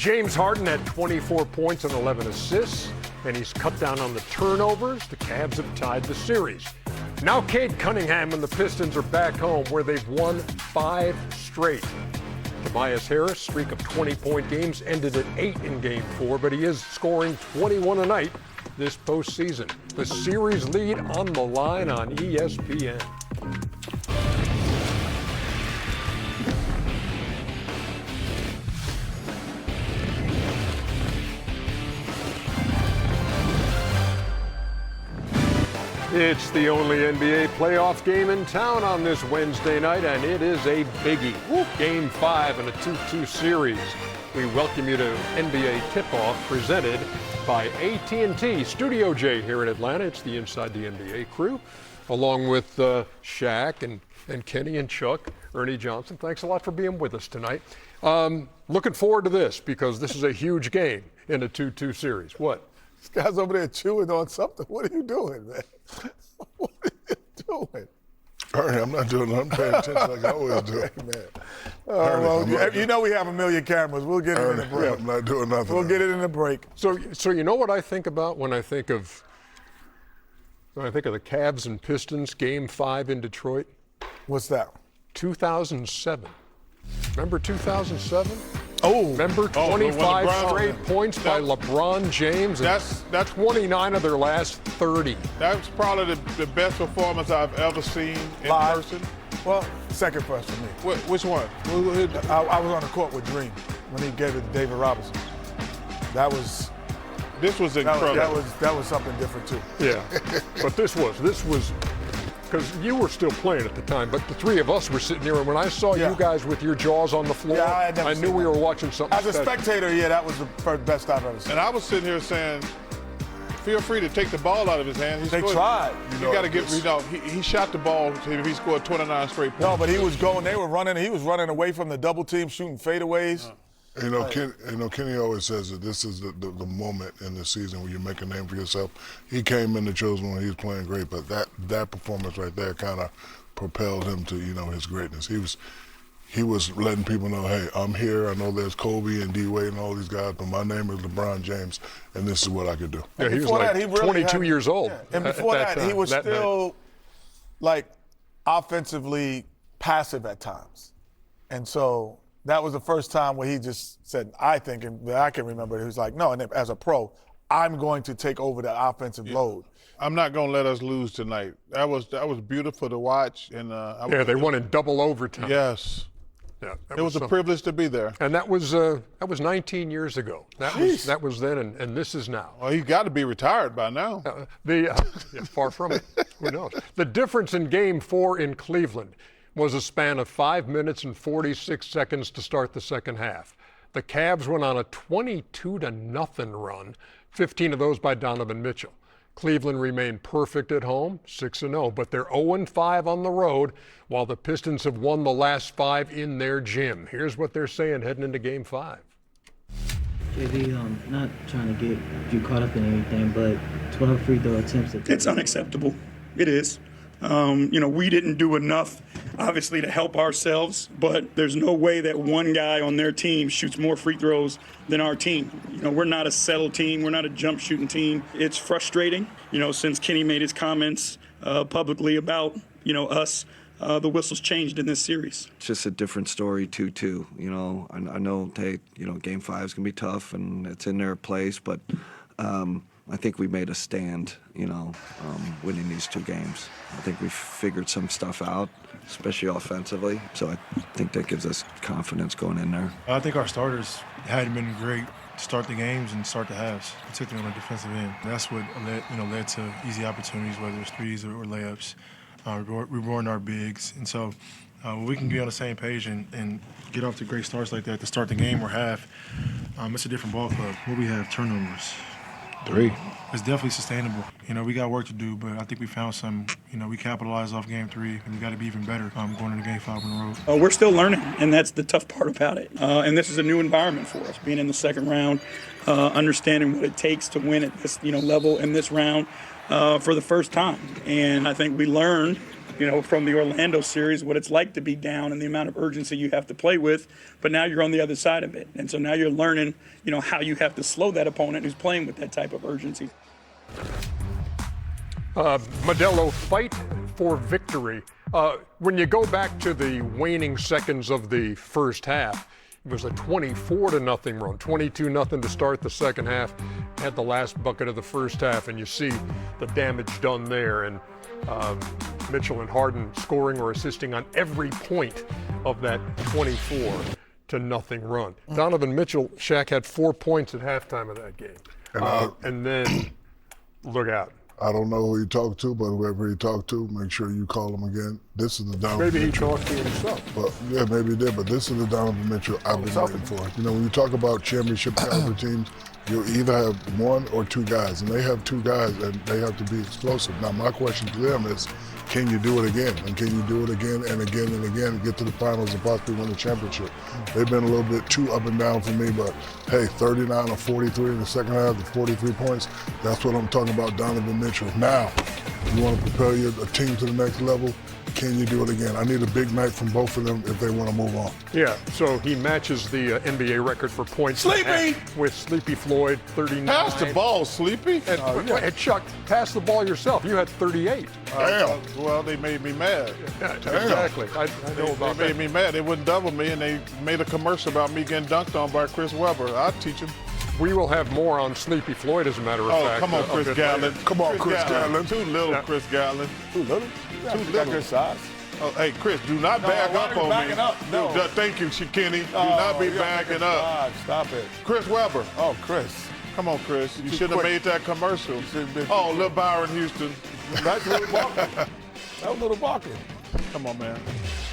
James Harden had 24 points and 11 assists, and he's cut down on the turnovers. The Cavs have tied the series. Now Cade Cunningham and the Pistons are back home where they've won 5 straight. Tobias Harris' streak of 20-point games ended at 8 in Game 4, but he is scoring 21 a night this postseason. The series lead on the line on ESPN. It's the only NBA playoff game in town on this Wednesday night, and it is a biggie. Game 5 in a 2-2 series. We welcome you to NBA Tip-Off presented by AT&T. Studio J here in Atlanta. It's the Inside the NBA crew, along with Shaq and Kenny and Chuck, Ernie Johnson. Thanks a lot for being with us tonight. Looking forward to this because this is a huge game in a 2-2 series. What? This guy's over there chewing on something. What are you doing, man? What are you doing? Ernie, I'm not doing nothing. I'm paying attention like I always do. Okay, man. Well, you know we have a million cameras. We'll get it in the break. I'm not doing nothing. We'll get it in the break. So you know what I think about when I think of the Cavs and Pistons Game 5 in Detroit? What's that? 2007. Remember 2007? Oh, remember 25 straight points by LeBron James? That's 29 of their last 30. That's probably the best performance I've ever seen in person. Well, second first for me. Which one? I was on the court with Dream when he gave it to David Robinson. This was incredible. That was something different too. Yeah, but this was. Because you were still playing at the time, but the three of us were sitting here, and when I saw you guys with your jaws on the floor, I knew we were watching something As a spectator, that was the best I've ever seen. And I was sitting here saying, feel free to take the ball out of his hand. They tried. You got to get, he shot the ball. He scored 29 straight points. No, but he was going, they were running, he was running away from the double team, shooting fadeaways. Kenny always says that this is the moment in the season where you make a name for yourself. He came in the chosen when he was playing great, but that performance right there kind of propelled him to his greatness. He was letting people know, hey, I'm here. I know there's Kobe and D Wade and all these guys, but my name is LeBron James, and this is what I could do. Yeah, he was like 22 years old. Yeah. And before that, he was still like offensively passive at times, and so. That was the first time where he just said, I think, and that I can remember, he was like, no, and as a pro, I'm going to take over the offensive load. I'm not going to let us lose tonight. That was beautiful to watch. And they won in double overtime. Yes. Yeah, it was a privilege to be there. And that was 19 years ago. That was then, and this is now. Well, he's got to be retired by now. Far from it. Who knows? The difference in Game 4 in Cleveland was a span of 5 minutes and 46 seconds to start the second half. The Cavs went on a 22-0 run, 15 of those by Donovan Mitchell. Cleveland remained perfect at home, 6-0, but they're 0-5 on the road, while the Pistons have won the last 5 in their gym. Here's what they're saying heading into Game 5. JV, not trying to get you caught up in anything, but 12 free throw attempts. It's unacceptable. It is. We didn't do enough, obviously, to help ourselves, but there's no way that one guy on their team shoots more free throws than our team. We're not a settle team. We're not a jump shooting team. It's frustrating, since Kenny made his comments publicly about, us. The whistle's changed in this series. It's just a different story, 2-2. I know Game 5 is going to be tough, and it's in their place, but I think we made a stand, winning these 2 games. I think we figured some stuff out, especially offensively. So I think that gives us confidence going in there. I think our starters hadn't been great to start the games and start the halves, particularly on the defensive end. That's what led to easy opportunities, whether it's threes or layups. Rewarding our bigs. And so when we can be on the same page and get off to great starts like that to start the game or half, it's a different ball club. Where we have turnovers. 3. It's definitely sustainable. We got work to do, but I think we found some, we capitalized off Game 3, and we got to be even better going into Game 5 on the road. We're still learning, and that's the tough part about it. And this is a new environment for us, being in the second round, understanding what it takes to win at this, level in this round for the first time. And I think we learned from the Orlando series, what it's like to be down and the amount of urgency you have to play with. But now you're on the other side of it. And so now you're learning, how you have to slow that opponent who's playing with that type of urgency. Modelo, fight for victory. When you go back to the waning seconds of the first half, it was a 24-0 run, 22-0 to start the second half. Had the last bucket of the first half, and you see the damage done there. And Mitchell and Harden scoring or assisting on every point of that 24-0 run. Donovan Mitchell, Shaq had 4 points at halftime of that game. And then, look out. I don't know who he talked to, but whoever he talked to, make sure you call him again. This is the Donovan Mitchell. Maybe he Mitchell. talked to himself. Well, yeah, maybe he did, but this is the Donovan Mitchell I've been waiting for. When you talk about championship caliber teams, you either have one or two guys, and they have two guys, and they have to be explosive. Now, my question to them is, can you do it again? And can you do it again and again and again and get to the finals and possibly win the championship? They've been a little bit too up and down for me, but hey, 39 or 43 in the second half, the 43 points, that's what I'm talking about, Donovan Mitchell. Now, you want to propel your team to the next level, can you do it again? I need a big night from both of them if they want to move on. Yeah, so he matches the NBA record for points. Sleepy! With Sleepy Floyd, 39. Pass the ball, Sleepy. And Chuck, pass the ball yourself. You had 38. Damn. Well, they made me mad. Yeah, exactly. I know about They that. made me mad. They wouldn't double me, and they made a commercial about me getting dunked on by Chris Webber. I'd teach him. We will have more on Sleepy Floyd, as a matter of fact. Come on, Chris Gatlin. Come on, Chris Gatlin. Too little, Chris Gatlin. Too little? Too little. Good size. Oh, hey, Chris, do not back up on me. No. Thank you, Kenny. Do not be backing up. Stop it. Chris Webber. Oh, Chris. Come on, Chris. You Too shouldn't have quick. made that commercial. should've been- Oh, little Byron Houston. That's little barking. That was little barking. Come on, man.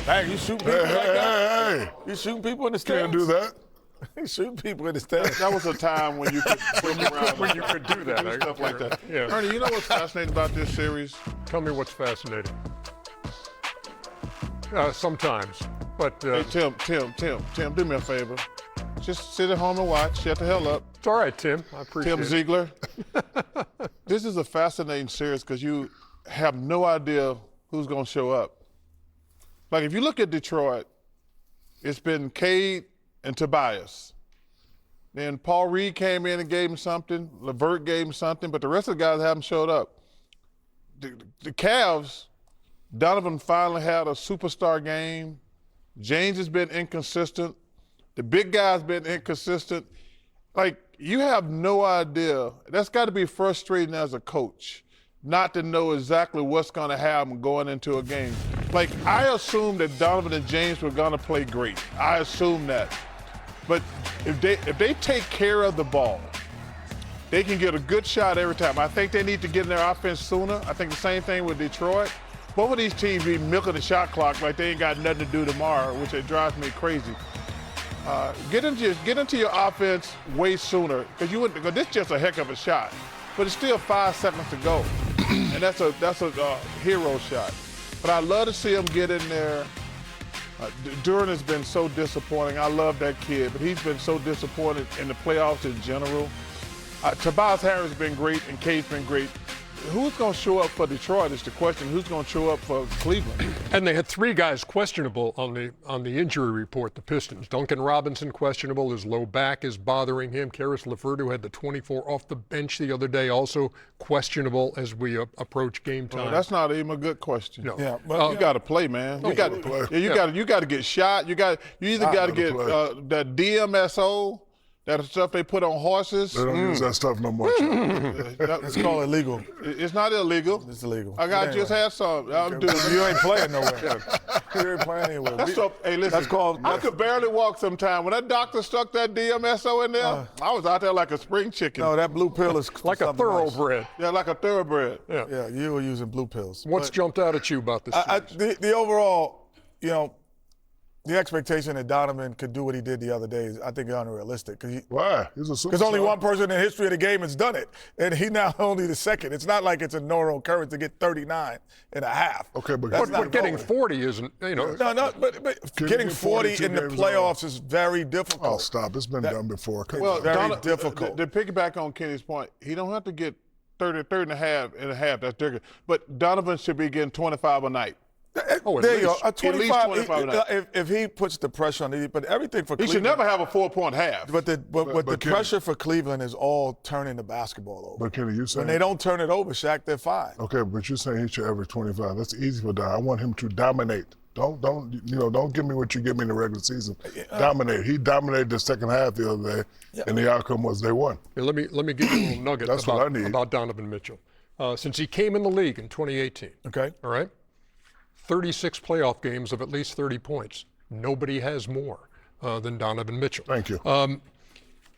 Dang, you shooting people like that? Hey, You shooting people in the stands? can't do that. You shooting people in the stands. That was a time when you could swing around. When you could do that. Do stuff like that. Yeah. Ernie, you know what's fascinating about this series? Tell me what's fascinating. Sometimes. But Hey, Tim, do me a favor. Just sit at home and watch. Shut the hell up. it's all right, Tim. I appreciate Tim it. Ziegler. This is a fascinating series because you have no idea who's going to show up. Like, if you look at Detroit, it's been Cade and Tobias. Then Paul Reed came in and gave him something. LeVert gave him something, but the rest of the guys haven't showed up. The Cavs, Donovan finally had a superstar game. James has been inconsistent. The big guy's been inconsistent. Like, you have no idea. That's got to be frustrating as a coach, not to know exactly what's going to happen going into a game. Like, I assumed that Donovan and James were going to play great. I assumed that. But if they take care of the ball, they can get a good shot every time. I think they need to get in their offense sooner. I think the same thing with Detroit. Both of these teams be milking the shot clock like they ain't got nothing to do tomorrow, which it drives me crazy. Get into your offense way sooner, because this is just a heck of a shot, but it's still 5 seconds to go, and that's a hero shot. But I love to see him get in there. Duren has been so disappointing. I love that kid, but he's been so disappointed in the playoffs in general. Tobias Harris has been great, and Cade's been great. Who's going to show up for Detroit is the question. Who's going to show up for Cleveland? And they had 3 guys questionable on the injury report, the Pistons. Duncan Robinson questionable. His low back is bothering him. Karis LeVert, who had the 24 off the bench the other day, also questionable as we approach game time. Well, that's not even a good question. No. Yeah, but You got to play, man. You got to get shot. You either got to get that DMSO, that stuff they put on horses. They don't use that stuff no more. it's called illegal. It's not illegal. It's illegal. I just had some. I'm doing. You ain't playing nowhere. You ain't playing anywhere. That's stuff. Hey, listen. That's called. I could barely walk sometime. When that doctor stuck that DMSO in there, I was out there like a spring chicken. No, that blue pill is like a something else. thoroughbred. Yeah, like a thoroughbred. Yeah, you were using blue pills. What's jumped out at you about this series? The overall, the expectation that Donovan could do what he did the other day is, I think, unrealistic. Why? He's a superstar. Because only one person in the history of the game has done it, and he now only the second. It's not like it's a normal occurrence to get 39 and a half. Okay, but Getting 40 isn't, No, but getting 40 in the playoffs is very difficult. Oh, stop. It's been done before. Come Well, on. Very difficult. To piggyback on Kenny's point, he don't have to get 30 and a half. That's different. But Donovan should be getting 25 a night. Oh, there you go. At least 25. If he puts the pressure on it, but everything for He Cleveland. should never have a 4-point half. But the Kenny, pressure for Cleveland is all turning the basketball over. But Kenny, you saying when they don't turn it over, Shaq, they're fine. Okay, but you're saying he should average 25. That's easy for Don. I want him to dominate. Don't give me what you give me in the regular season. Dominate. He dominated the second half the other day, and the outcome was they won. Here, let me give you a little nugget That's what I need. about Donovan Mitchell. Since he came in the league in 2018, Okay. all right, 36 playoff games of at least 30 points. Nobody has more than Donovan Mitchell. Thank you.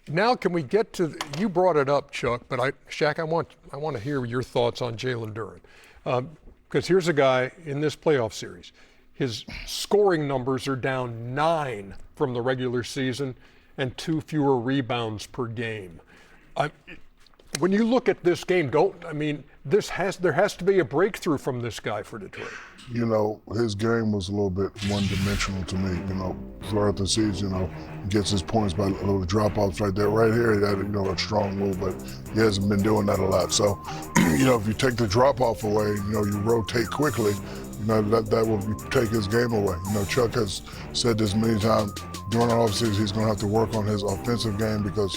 Now, can we get to you brought it up, Chuck, but Shaq, I want to hear your thoughts on Jalen Duren. Because here's a guy in this playoff series. His scoring numbers are down 9 from the regular season and 2 fewer rebounds per game. When you look at this game, there has to be a breakthrough from this guy for Detroit. His game was a little bit one-dimensional to me. Throughout the season, gets his points by little drop-offs right there. Right here, he had a strong move, but he hasn't been doing that a lot. So, if you take the drop-off away, you rotate quickly, that will take his game away. Chuck has said this many times during the offseason. He's going to have to work on his offensive game because,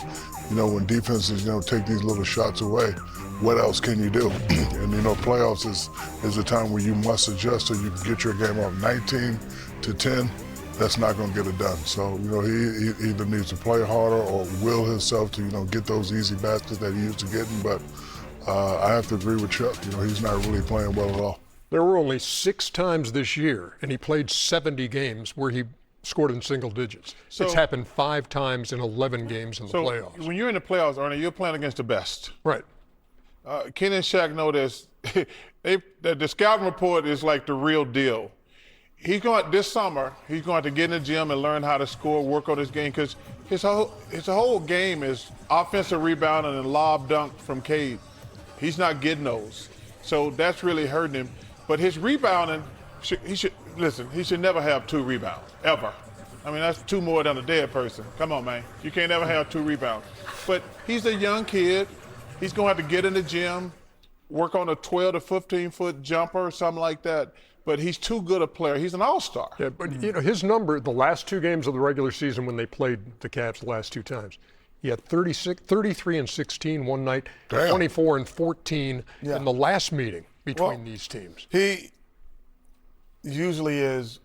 when defenses, take these little shots away, what else can you do? And playoffs is a time where you must adjust so you can get your game off. 19-10, that's not going to get it done. So he either needs to play harder or will himself to get those easy baskets that he used to getting. But I have to agree with Chuck. He's not really playing well at all. There were only 6 times this year, and he played 70 games where he scored in single digits. So, it's happened 5 times in 11 games in the playoffs. When you're in the playoffs, Ernie, you're playing against the best. Right. Ken and Shaq know this. The scouting report is like the real deal. This summer, he's going to get in the gym and learn how to score, work on his game, because his whole game is offensive rebounding and lob dunk from Cade. He's not getting those. So that's really hurting him. But his rebounding, he should never have 2 rebounds, ever. I mean, that's 2 more than a dead person. Come on, man. You can't ever have 2 rebounds. But he's a young kid. He's going to have to get in the gym, work on a 12 to 15-foot jumper or something like that. But he's too good a player. He's an all-star. Yeah, but his number, the last 2 games of the regular season when they played the Cavs the last 2 times, he had 33 and 16 one night, 24 and 14 in the last meeting between these teams. He usually has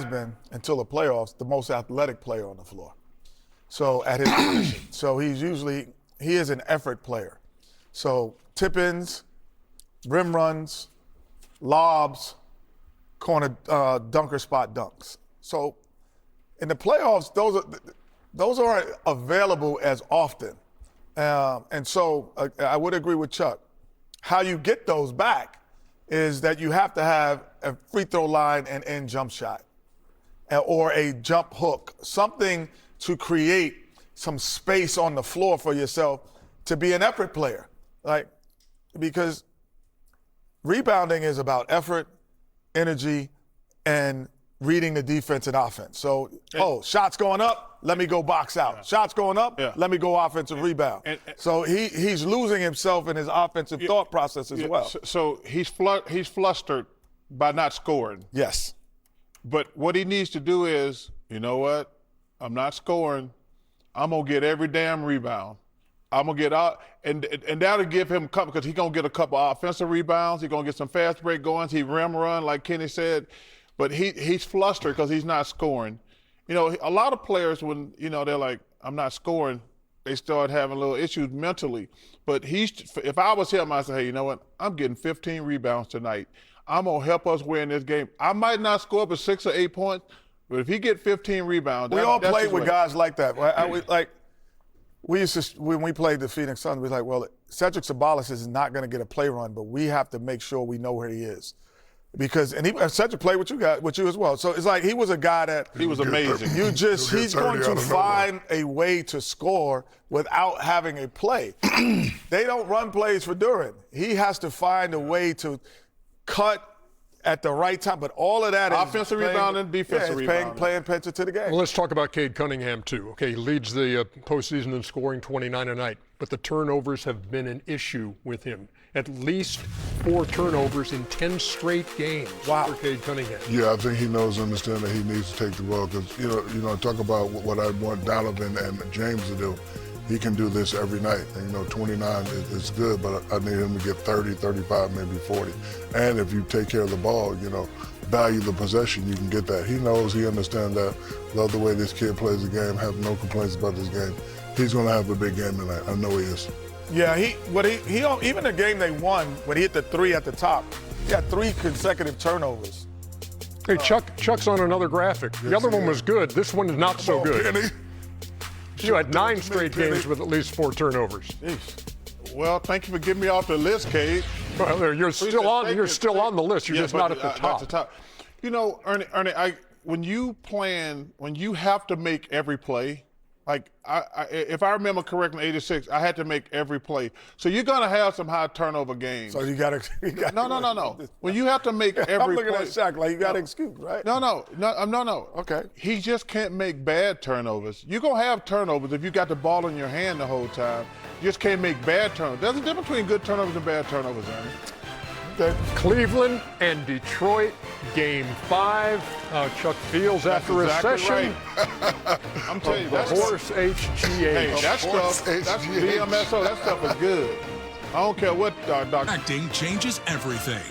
been, until the playoffs, the most athletic player on the floor. So at his position. So he is an effort player. So tip-ins, rim runs, lobs, corner dunker spot dunks. So in the playoffs, those aren't available as often. And so I would agree with Chuck. How you get those back is that you have to have a free throw line and end jump shot or a jump hook, something to create some space on the floor for yourself to be an effort player. Because rebounding is about effort, energy, and reading the defense and offense. So, shots going up, let me go box out. Yeah. Shots going up, let me go offensive rebound. So he's losing himself in his offensive thought process as well. So he's flustered by not scoring. Yes. But what he needs to do is, you know what? I'm not scoring. I'm going to get every damn rebound. I'm going to get out, and that'll give him a couple, because he's going to get a couple offensive rebounds. He's going to get some fast break goings. He rim run, like Kenny said. But he's flustered because he's not scoring. A lot of players, when, they're like, I'm not scoring, they start having little issues mentally. But if I was him, I'd say, hey, you know what? I'm getting 15 rebounds tonight. I'm going to help us win this game. I might not score but 6 or 8 points, but if he get 15 rebounds, we all played with guys like that. We used to, when we played the Phoenix Suns, we were like, well, Cedric Sabalas is not going to get a play run, but we have to make sure we know where he is. Because Cedric played with you as well. So it's like he was a guy that he was amazing. He's going to find a way to score without having a play. They don't run plays for Duren. He has to find a way to cut at the right time, but all of that offensive rebounding, defensive rebounding. Playing attention to the game. Well, let's talk about Cade Cunningham, too. Okay, he leads the postseason in scoring, 29 a night, but the turnovers have been an issue with him. at least 4 turnovers in 10 straight games for Cade Cunningham. Yeah, I think he knows and understands that he needs to take the ball because, talk about what I want Donovan and James to do. He can do this every night. And, 29 is good, but I need him to get 30, 35, maybe 40. And if you take care of the ball, value the possession, you can get that. He knows, he understands that. Love the way this kid plays the game, have no complaints about this game. He's going to have a big game tonight. I know he is. Yeah, even the game they won, when he hit the 3 at the top, he had 3 consecutive turnovers. Hey, Chuck's on another graphic. The other one was good. This one is not so good. Penny. You had 9 straight games with at least 4 turnovers. Jeez. Well, thank you for getting me off the list, Cade. Well, you're still on the list. You're just not at the top. Not the top. Ernie, when you have to make every play, like if I remember correctly, in '86, I had to make every play. So you're gonna have some high turnover games. So you got No. When you have to make every I'm looking play, at Shaq like you got an excuse, right? No. Okay. He just can't make bad turnovers. You're gonna have turnovers if you got the ball in your hand the whole time. You just can't make bad turnovers. There's a difference between good turnovers and bad turnovers, Ernie. Okay. Cleveland and Detroit, Game 5. Chuck Fields after a session. Right. I'm telling you, The horse HGH. Hey, that's BMSO. That stuff is good. I don't care what doctor. Acting changes everything.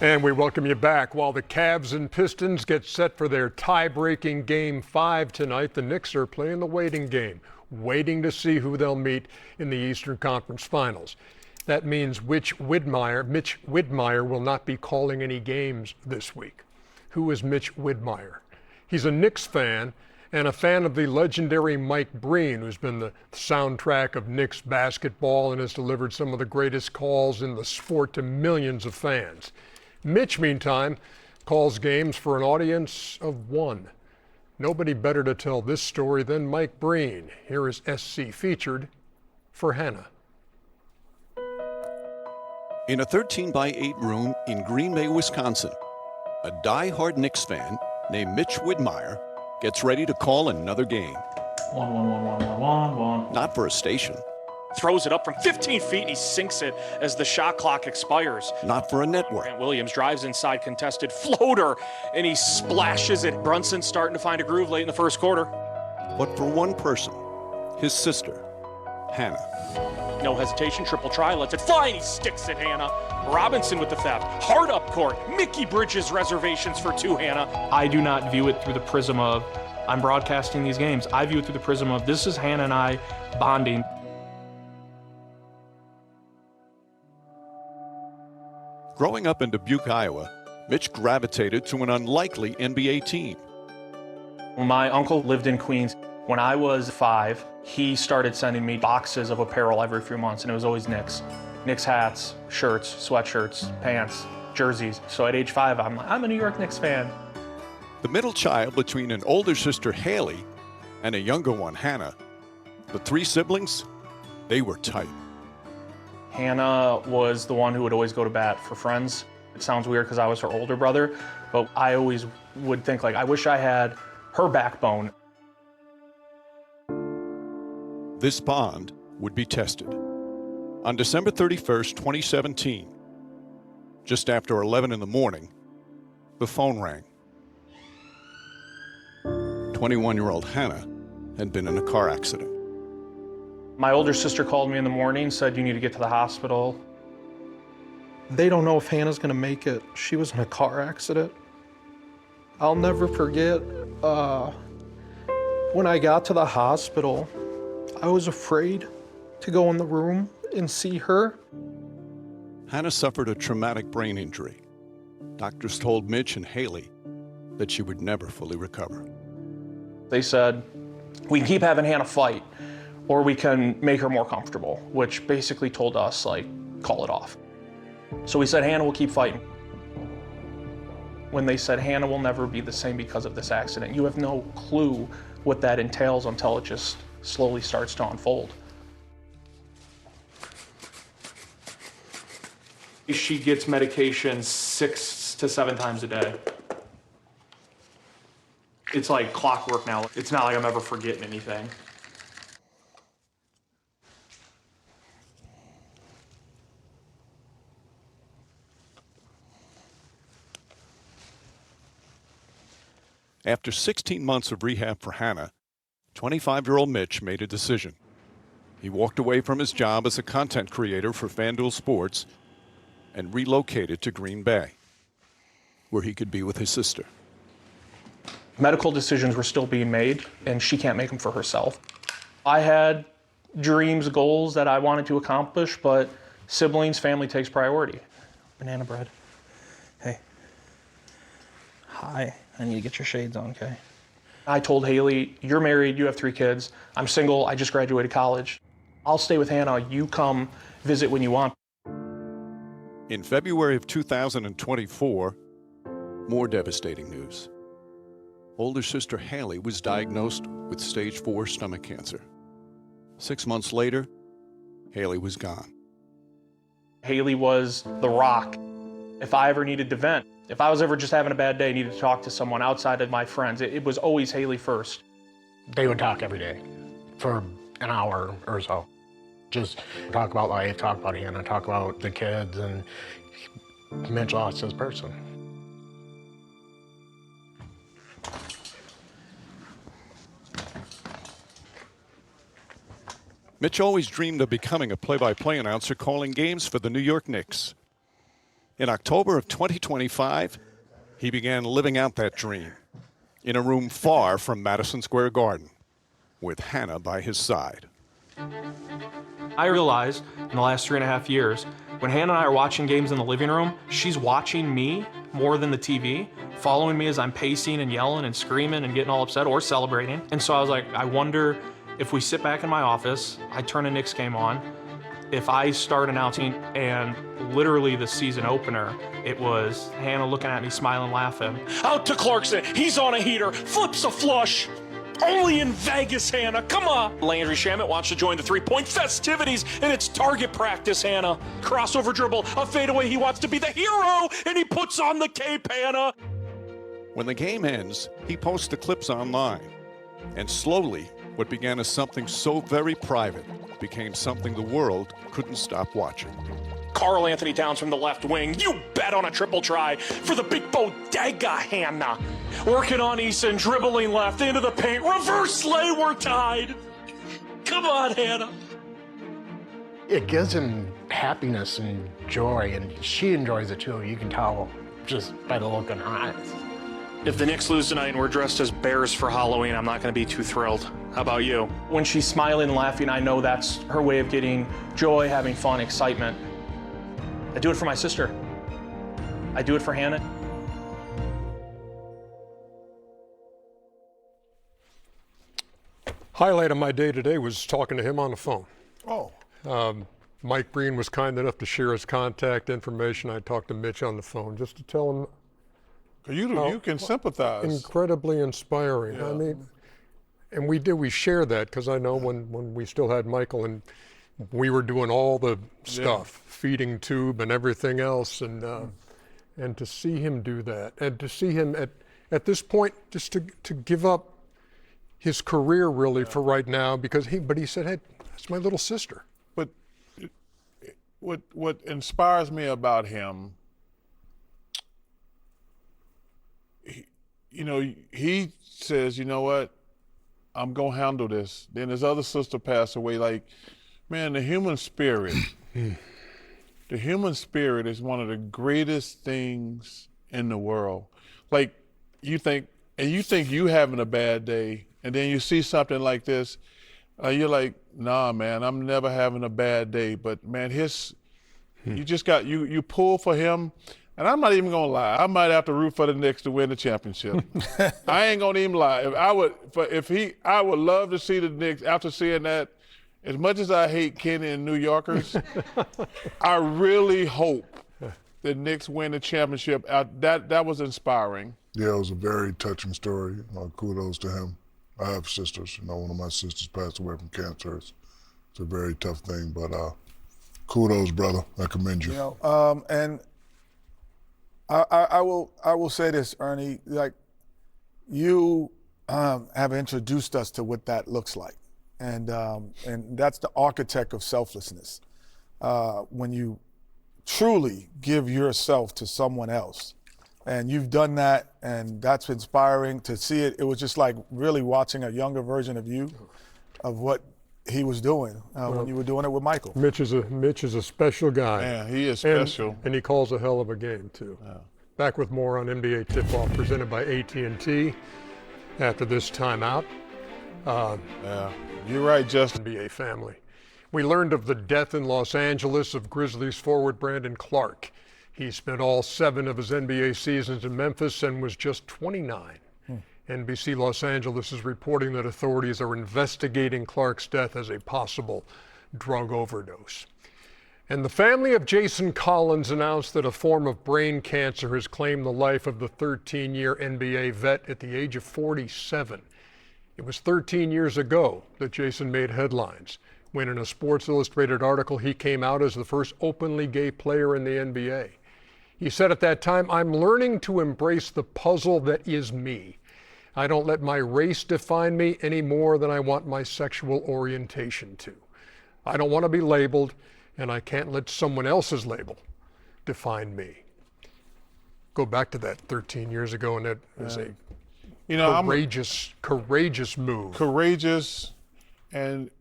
And we welcome you back. While the Cavs and Pistons get set for their tie-breaking Game 5 tonight, the Knicks are playing the waiting game, waiting to see who they'll meet in the Eastern Conference Finals. That means Mitch Widmeyer will not be calling any games this week. Who is Mitch Widmeyer? He's a Knicks fan and a fan of the legendary Mike Breen, who's been the soundtrack of Knicks basketball and has delivered some of the greatest calls in the sport to millions of fans. Mitch, meantime, calls games for an audience of 1. Nobody better to tell this story than Mike Breen. Here is SC featured for Hannah. In a 13-by-8 room in Green Bay, Wisconsin, a die-hard Knicks fan named Mitch Widmeyer gets ready to call another game. 1, 1, 1, 1, 1, 1, 1. Not for a station. Throws it up from 15 feet and he sinks it as the shot clock expires. Not for a network. Grant Williams drives inside contested floater and he splashes it. Brunson's starting to find a groove late in the first quarter. But for one person, his sister, Hannah. No hesitation, triple try, lets it fly and he sticks it, Hannah. Robinson with the theft, hard up court. Mickey Bridges reservations for 2, Hannah. I do not view it through the prism of I'm broadcasting these games. I view it through the prism of this is Hannah and I bonding. Growing up in Dubuque, Iowa, Mitch gravitated to an unlikely NBA team. My uncle lived in Queens. When I was 5, he started sending me boxes of apparel every few months, and it was always Knicks. Knicks hats, shirts, sweatshirts, pants, jerseys. So at age 5, I'm a New York Knicks fan. The middle child between an older sister, Haley, and a younger one, Hannah. The 3 siblings, they were tight. Hannah was the one who would always go to bat for friends. It sounds weird because I was her older brother, but I always would think, I wish I had her backbone. This bond would be tested. On December 31st, 2017, just after 11 in the morning, the phone rang. 21-year-old Hannah had been in a car accident. My older sister called me in the morning, said you need to get to the hospital. They don't know if Hannah's gonna make it. She was in a car accident. I'll never forget, when I got to the hospital, I was afraid to go in the room and see her. Hannah suffered a traumatic brain injury. Doctors told Mitch and Haley that she would never fully recover. They said, we can keep having Hannah fight, or we can make her more comfortable, which basically told us, call it off. So we said, Hannah will keep fighting. When they said, Hannah will never be the same because of this accident, you have no clue what that entails until it just slowly starts to unfold. She gets medication 6 to 7 times a day. It's like clockwork now. It's not like I'm ever forgetting anything. After 16 months of rehab for Hannah, 25-year-old Mitch made a decision. He walked away from his job as a content creator for FanDuel Sports and relocated to Green Bay, where he could be with his sister. Medical decisions were still being made, and she can't make them for herself. I had dreams, goals that I wanted to accomplish, but siblings, family takes priority. Banana bread. Hey. Hi. I need to get your shades on, okay? I told Haley, you're married, you have 3 kids. I'm single, I just graduated college. I'll stay with Hannah, you come visit when you want. In February of 2024, more devastating news. Older sister Haley was diagnosed with stage 4 stomach cancer. 6 months later, Haley was gone. Haley was the rock. If I ever needed to vent, if I was ever just having a bad day, needed to talk to someone outside of my friends, it was always Haley first. They would talk every day for an hour or so. Just talk about life, talk about Hannah, talk about the kids, and Mitch lost his person. Mitch always dreamed of becoming a play-by-play announcer calling games for the New York Knicks. In October of 2025, he began living out that dream in a room far from Madison Square Garden, with Hannah by his side. I realized in the last 3.5 years, when Hannah and I are watching games in the living room, she's watching me more than the TV, following me as I'm pacing and yelling and screaming and getting all upset or celebrating. And so I was like, I wonder if we sit back in my office, I turn a Knicks game on, if I start announcing, and literally the season opener, it was Hannah looking at me, smiling, laughing. Out to Clarkson, he's on a heater, flips a flush. Only in Vegas, Hannah, come on. Landry Shamet wants to join the three-point festivities, and it's target practice, Hannah. Crossover dribble, a fadeaway, he wants to be the hero, and he puts on the cape, Hannah. When the game ends, he posts the clips online, and slowly, what began as something so very private became something the world couldn't stop watching. Karl Anthony Towns from the left wing. You bet on a triple try for the big bodega, Hannah. Working on Eason, dribbling left into the paint. Reverse lay, we're tied. Come on, Hannah. It gives him happiness and joy, and she enjoys it too. You can tell just by the look in her eyes. If the Knicks lose tonight and we're dressed as bears for Halloween, I'm not going to be too thrilled. How about you? When she's smiling and laughing, I know that's her way of getting joy, having fun, excitement. I do it for my sister. I do it for Hannah. Highlight of my day today was talking to him on the phone. Oh. Mike Breen was kind enough to share his contact information. I talked to Mitch on the phone just to tell him. You can sympathize. Incredibly inspiring. Yeah. I mean, and we share that because I know when we still had Michael and we were doing all the stuff, feeding tube and everything else, and to see him do that, and to see him at this point just to give up his career really for right now, because he said, hey, that's my little sister. But what inspires me about him, he says, you know what, I'm gonna handle this. Then his other sister passed away. Like, man, the human spirit, the human spirit is one of the greatest things in the world. Like, you think you having a bad day, and then you see something like this, you're like, nah, man, I'm never having a bad day. But man, you just got, you pull for him. And I'm not even gonna lie, I might have to root for the Knicks to win the championship. I ain't gonna even lie. I would love to see the Knicks after seeing that. As much as I hate Kenny and New Yorkers, I really hope the Knicks win the championship. That was inspiring. Yeah, it was a very touching story. Kudos to him. I have sisters. One of my sisters passed away from cancer. It's a very tough thing, but kudos, brother. I commend you. And I will say this, Ernie. Like, you have introduced us to what that looks like, and that's the architect of selflessness. When you truly give yourself to someone else, And you've done that, and that's inspiring to see it. It was just like really watching a younger version of you, of what he was doing when you were doing it with Michael. Mitch is a special guy. Yeah, he is special. And he calls a hell of a game, too. Yeah. Back with more on NBA Tip-Off presented by AT&T after this timeout. Yeah, you're right, Justin. NBA family. We learned of the death in Los Angeles of Grizzlies forward Brandon Clark. He spent all 7 of his NBA seasons in Memphis and was just 29. NBC Los Angeles is reporting that authorities are investigating Clark's death as a possible drug overdose. And the family of Jason Collins announced that a form of brain cancer has claimed the life of the 13-year NBA vet at the age of 47. It was 13 years ago that Jason made headlines when in a Sports Illustrated article he came out as the first openly gay player in the NBA. He said at that time, "I'm learning to embrace the puzzle that is me. I don't let my race define me any more than I want my sexual orientation to. I don't want to be labeled, and I can't let someone else's label define me." Go back to that 13 years ago, and that was a courageous move. Courageous, and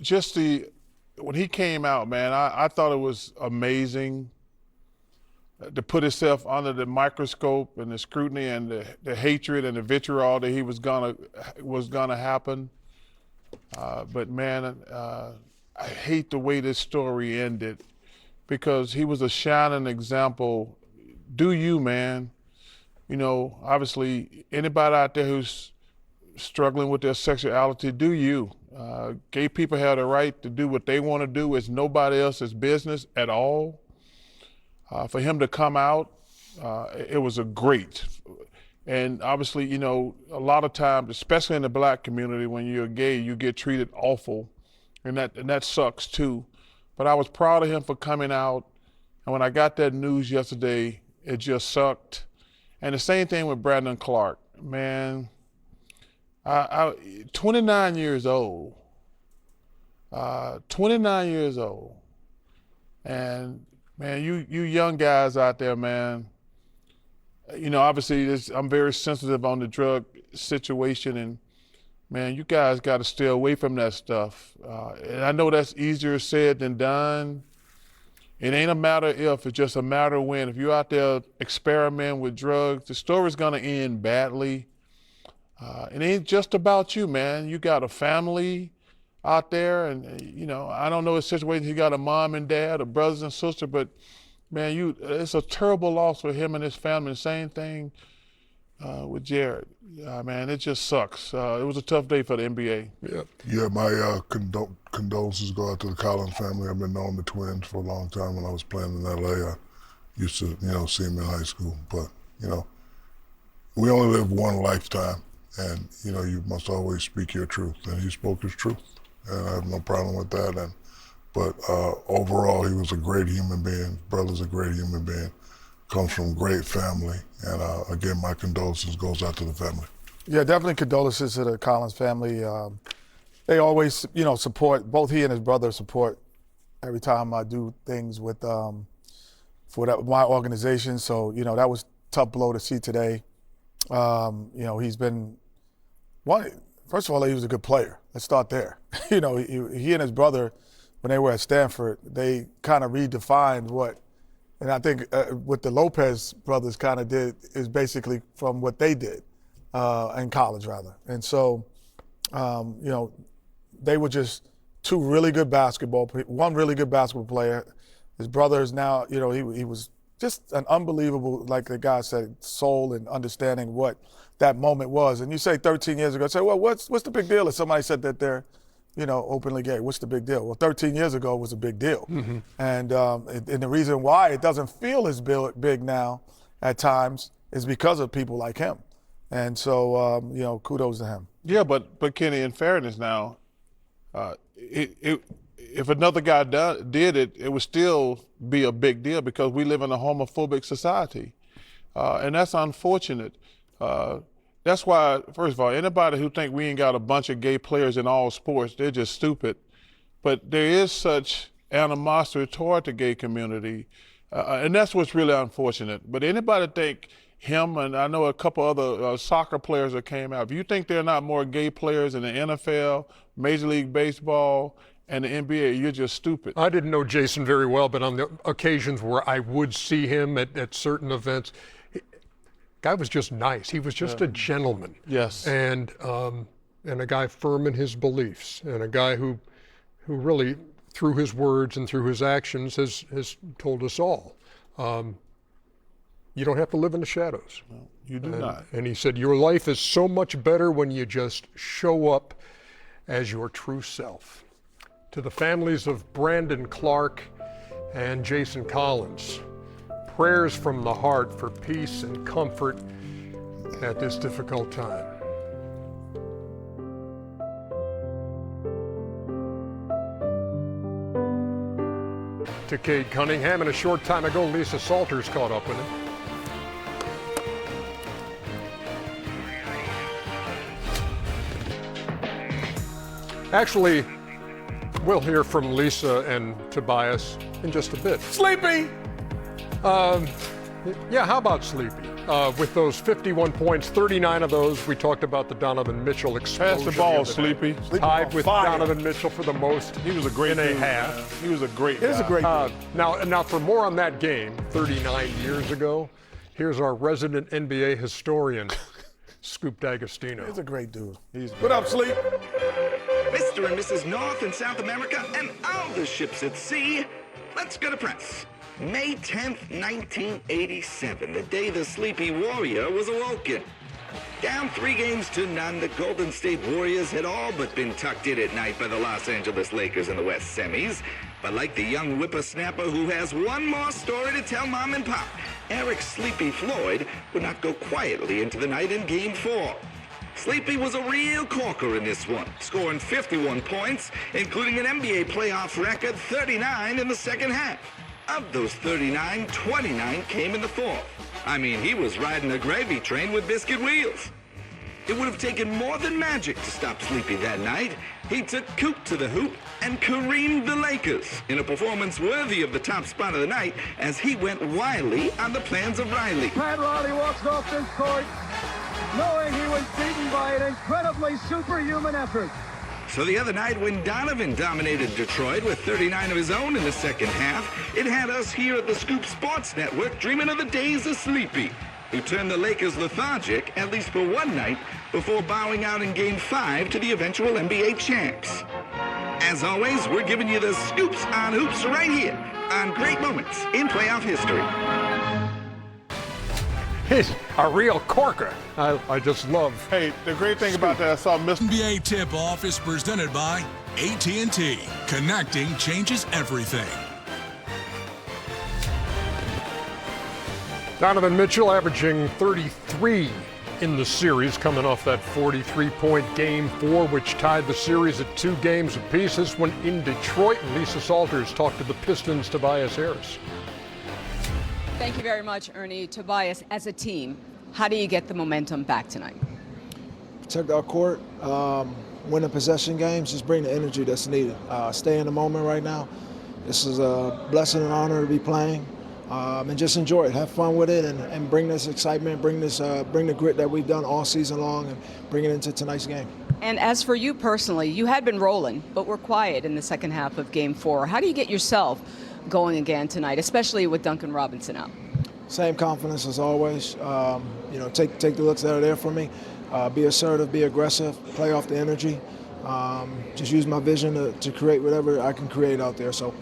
just when he came out, man, I thought it was amazing to put himself under the microscope and the scrutiny and the hatred and the vitriol that he was gonna happen. But man, I hate the way this story ended, because he was a shining example. Do you, man? You know, obviously, anybody out there who's struggling with their sexuality, do you? Gay people have the right to do what they want to do. It's nobody else's business at all. For him to come out, it was a great. And obviously, you know, a lot of times, especially in the black community, when you're gay, you get treated awful, and that sucks too. But I was proud of him for coming out. And when I got that news yesterday, it just sucked. And the same thing with Brandon Clark, man. 29 years old. 29 years old. And man, you young guys out there, man, you know, obviously I'm very sensitive on the drug situation, and man, you guys got to stay away from that stuff. And I know that's easier said than done. It ain't a matter if, it's just a matter of when. If you're out there experimenting with drugs, the story's gonna end badly. It ain't just about you, man. You got a family out there, and you know, I don't know the situation. You got a mom and dad, or brothers and sisters, but man, it's a terrible loss for him and his family. The same thing with Jared. Man, it just sucks. It was a tough day for the NBA. Yeah, my condolences go out to the Collins family. I've been knowing the twins for a long time. When I was playing in LA, I used to, see them in high school. But, we only live one lifetime, and, you must always speak your truth. And he spoke his truth, and I have no problem with that. But overall, he was a great human being. Brother's a great human being. Comes from a great family. And again, my condolences goes out to the family. Yeah, definitely condolences to the Collins family. They always, support, both he and his brother support every time I do things with my organization. So, that was a tough blow to see today. He's been first of all, he was a good player. Let's start there. He and his brother, when they were at Stanford, they kind of redefined what, and I think what the Lopez brothers kind of did is basically from what they did in college, rather. And so, they were just one really good basketball player. His brother is now, he was just an unbelievable, like the guy said, soul and understanding what that moment was. And you say 13 years ago, say, well, what's the big deal if somebody said that they're, openly gay? What's the big deal? Well, 13 years ago was a big deal. Mm-hmm. And the reason why it doesn't feel as big now at times is because of people like him. And so, kudos to him. Yeah, but Kenny, in fairness now, if another guy did it, it would still be a big deal because we live in a homophobic society. And that's unfortunate. That's why, first of all, anybody who think we ain't got a bunch of gay players in all sports, they're just stupid. But there is such animosity toward the gay community. And that's what's really unfortunate. But anybody think him, and I know a couple other soccer players that came out, if you think there are not more gay players in the NFL, Major League Baseball, and the NBA, you're just stupid. I didn't know Jason very well, but on the occasions where I would see him at certain events, guy was just nice. He was just a gentleman. Yes. And a guy firm in his beliefs, and a guy who really, through his words and through his actions, has told us all, you don't have to live in the shadows. No, you do not. And he said, your life is so much better when you just show up as your true self. To the families of Brandon Clark and Jason Collins, prayers from the heart for peace and comfort at this difficult time. To Cade Cunningham, and a short time ago, Lisa Salters caught up with him. Actually, we'll hear from Lisa and Tobias in just a bit. Sleepy! Yeah, how about Sleepy? With those 51 points, 39 of those, we talked about the Donovan Mitchell explosion. Pass the ball, Sleepy. Tied with Donovan Mitchell for the most. He was a great in a half. He was a great guy. He was a great guy. Now, for more on that game, 39 years ago, here's our resident NBA historian, Scoop D'Agostino. He's a great dude. What up, Sleep? Mr. and Mrs. North and South America and all the ships at sea, let's go to press. May 10th, 1987, the day the Sleepy Warrior was awoken. Down 3-0, the Golden State Warriors had all but been tucked in at night by the Los Angeles Lakers in the West semis. But like the young whippersnapper who has one more story to tell Mom and Pop, Eric Sleepy Floyd would not go quietly into the night in Game 4. Sleepy was a real corker in this one, scoring 51 points, including an NBA playoff record 39 in the second half. Of those 39, 29 came in the fourth. I mean, he was riding a gravy train with biscuit wheels. It would have taken more than magic to stop Sleepy that night. He took Coop to the hoop and careened the Lakers in a performance worthy of the top spot of the night as he went wildly on the plans of Riley. Pat Riley walks off this court knowing he was beaten by an incredibly superhuman effort. So the other night when Donovan dominated Detroit with 39 of his own in the second half, it had us here at the Scoop Sports Network dreaming of the days of Sleepy, who turned the Lakers lethargic, at least for one night, before bowing out in Game 5 to the eventual NBA champs. As always, we're giving you the scoops on hoops right here on Great Moments in Playoff History. He's a real corker. I just love. Hey, the great thing about that, I saw Mr. NBA Tip-Off is presented by AT&T. Connecting changes everything. Donovan Mitchell averaging 33 in the series, coming off that 43-point Game 4, which tied the series at 2 games apiece. This one in Detroit, and Lisa Salters talked to the Pistons' Tobias Harris. Thank you very much, Ernie. Tobias, as a team, how do you get the momentum back tonight? Protect our court, win the possession games, just bring the energy that's needed. Stay in the moment right now. This is a blessing and honor to be playing, and just enjoy it. Have fun with it, and bring this excitement, bring the grit that we've done all season long, and bring it into tonight's game. And as for you personally, you had been rolling, but were quiet in the second half of Game 4. How do you get yourself going again tonight, especially with Duncan Robinson out? Same confidence as always. Take the looks that are there for me. Be assertive, be aggressive, play off the energy. Just use my vision to create whatever I can create out there. So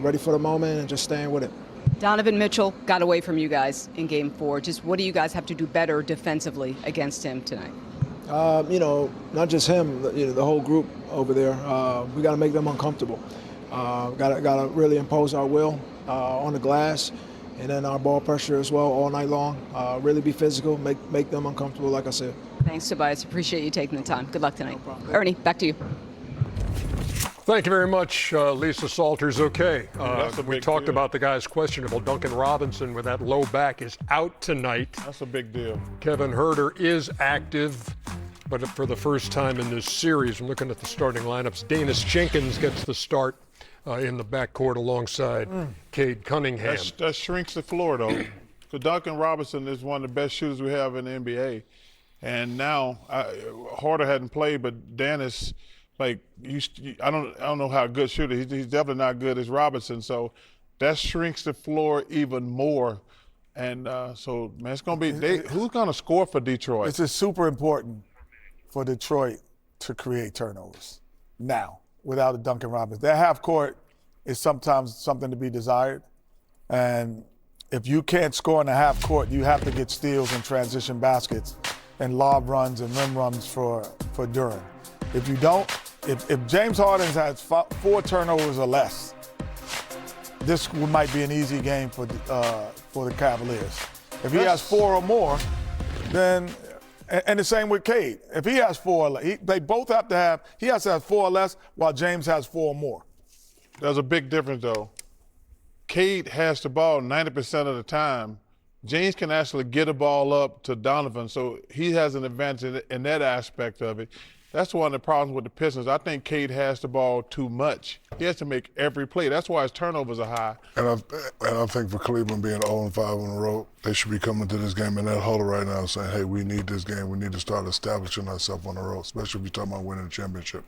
ready for the moment and just staying with it. Donovan Mitchell got away from you guys in Game 4. Just what do you guys have to do better defensively against him tonight? Not just him, the whole group over there. We got to make them uncomfortable. Got to really impose our will on the glass, and then our ball pressure as well all night long. Really be physical, make them uncomfortable, like I said. Thanks, Tobias. Appreciate you taking the time. Good luck tonight. No Ernie, back to you. Thank you very much, Lisa Salters. Okay, we talked deal. about the guy's questionable. Duncan Robinson with that low back is out tonight. That's a big deal. Kevin Huerter is active, but for the first time in this series, I'm looking at the starting lineups. Danis Jenkins gets the start in the backcourt alongside Cade Cunningham. That shrinks the floor, though. So Duncan Robinson is one of the best shooters we have in the NBA. And now, Harder hadn't played, but Dennis, like, I don't know how good shooter. He's definitely not good as Robinson. So that shrinks the floor even more. And so, man, it's going to be who's going to score for Detroit? It's just super important for Detroit to create turnovers now without a Duncan Robinson. Their half court is sometimes something to be desired. And if you can't score in the half court, you have to get steals and transition baskets and lob runs and rim runs for Duren. If you don't, if James Harden has 4 turnovers or less, this might be an easy game for the Cavaliers. If he has 4 or more, then, and the same with Cade. If he has 4 or less, they both have to have, he has to have 4 or less while James has 4 or more. There's a big difference, though. Cade has the ball 90% of the time. James can actually get a ball up to Donovan, so he has an advantage in that aspect of it. That's one of the problems with the Pistons. I think Cade has the ball too much. He has to make every play. That's why his turnovers are high. And I think for Cleveland being 0-5 on the road, they should be coming to this game in that huddle right now saying, hey, we need this game. We need to start establishing ourselves on the road, especially if you're talking about winning a championship.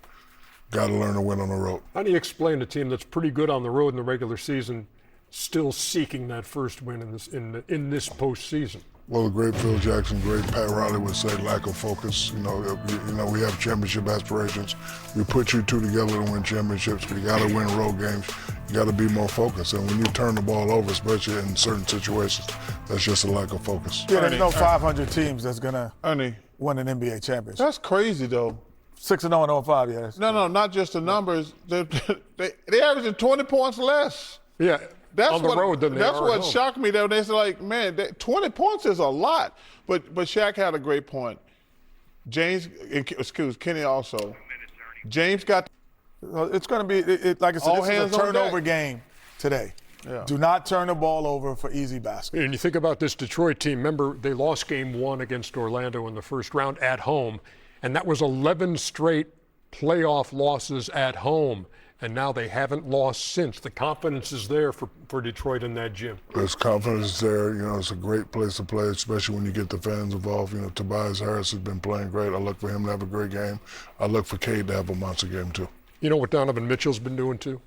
Got to learn to win on the road. How do you explain a team that's pretty good on the road in the regular season still seeking that first win in this postseason? Well, the great Phil Jackson, great Pat Riley would say lack of focus. You know, we have championship aspirations. We put you two together to win championships. We got to win road games. You got to be more focused. And when you turn the ball over, especially in certain situations, that's just a lack of focus. Yeah, there's no 500 teams that's gonna win an NBA championship. That's crazy, though. 6-0 and 05, yes. No, not just the numbers. They averaging 20 points less. Yeah. That's on the road than they That's are what at home. shocked me, though. They said, like, man, 20 points is a lot. But Shaq had a great point. Kenny also. James got. It's going to be, like I said, this is a turnover game today. Yeah. Do not turn the ball over for easy baskets. And you think about this Detroit team. Remember, they lost game 1 against Orlando in the first round at home, and that was 11 straight playoff losses at home. And now they haven't lost since. The confidence is there for Detroit in that gym. There's confidence there. You know, it's a great place to play, especially when you get the fans involved. You know, Tobias Harris has been playing great. I look for him to have a great game. I look for Cade to have a monster game, too. You know what Donovan Mitchell's been doing, too?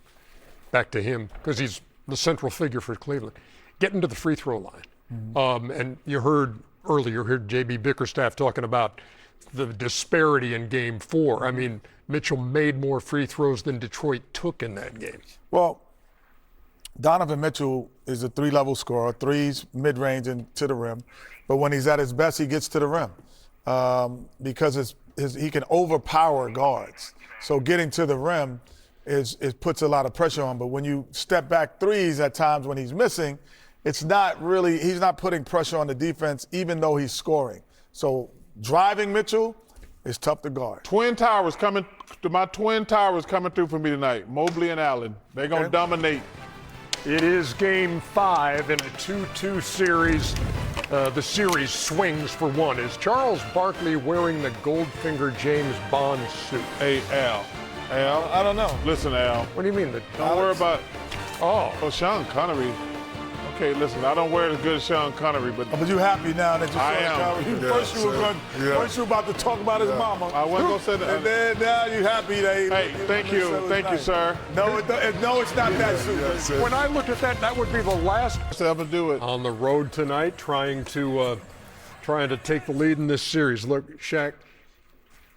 Back to him, because he's the central figure for Cleveland. Getting to the free throw line. Mm-hmm. And you heard earlier, J.B. Bickerstaff talking about the disparity in game 4. I mean, Mitchell made more free throws than Detroit took in that game. Well, Donovan Mitchell is a 3-level scorer, threes, mid-range, and to the rim. But when he's at his best, he gets to the rim because he can overpower guards. So getting to the rim puts a lot of pressure on. But when you step back threes at times when he's missing, he's not putting pressure on the defense even though he's scoring. So driving Mitchell is tough to guard. My twin towers coming through for me tonight, Mobley and Allen. They're going to dominate. It is game 5 in a 2-2 series. The series swings for 1. Is Charles Barkley wearing the Goldfinger James Bond suit? Hey, Al, I don't know. Listen, Al. What do you mean? Don't worry about. Oh, Sean Connery. Okay, listen, I don't wear it as good as Sean Connery, but you happy now that you saw am. Connery? First you were about to talk about his mama. I wasn't going to say that. And then now you happy that thank you, sir. No, it's not that suit. When I looked at that, that would be the last ever do it. On the road tonight, trying to take the lead in this series. Look, Shaq,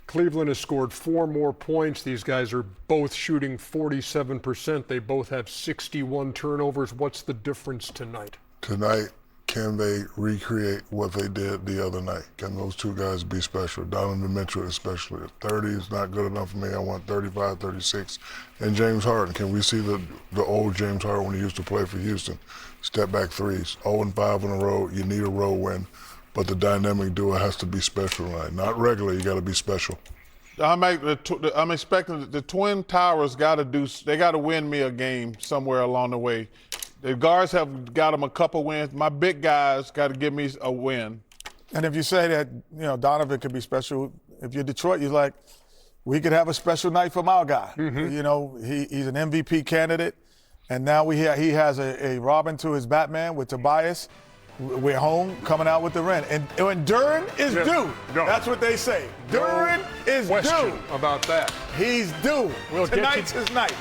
Cleveland has scored 4 more points. These guys are both shooting 47%. They both have 61 turnovers. What's the difference tonight? Tonight, can they recreate what they did the other night? Can those two guys be special? Donovan Mitchell especially. 30 is not good enough for me. I want 35, 36. And James Harden, can we see the old James Harden when he used to play for Houston? Step back threes, 0-5 on the road. You need a road win. But the dynamic duo has to be special tonight. Not regular, you got to be special. I'm expecting the Twin Towers got to win me a game somewhere along the way. The guards have got them a couple wins. My big guys got to give me a win. And if you say that, Donovan could be special, if you're Detroit, you're like, we could have a special night from our guy. You know, he's an MVP candidate, and now he has a Robin to his Batman with Tobias. We're home, coming out with the Duren. And Duren is due. No. That's what they say. Duren is question due. about that. He's due. We'll Tonight's his night.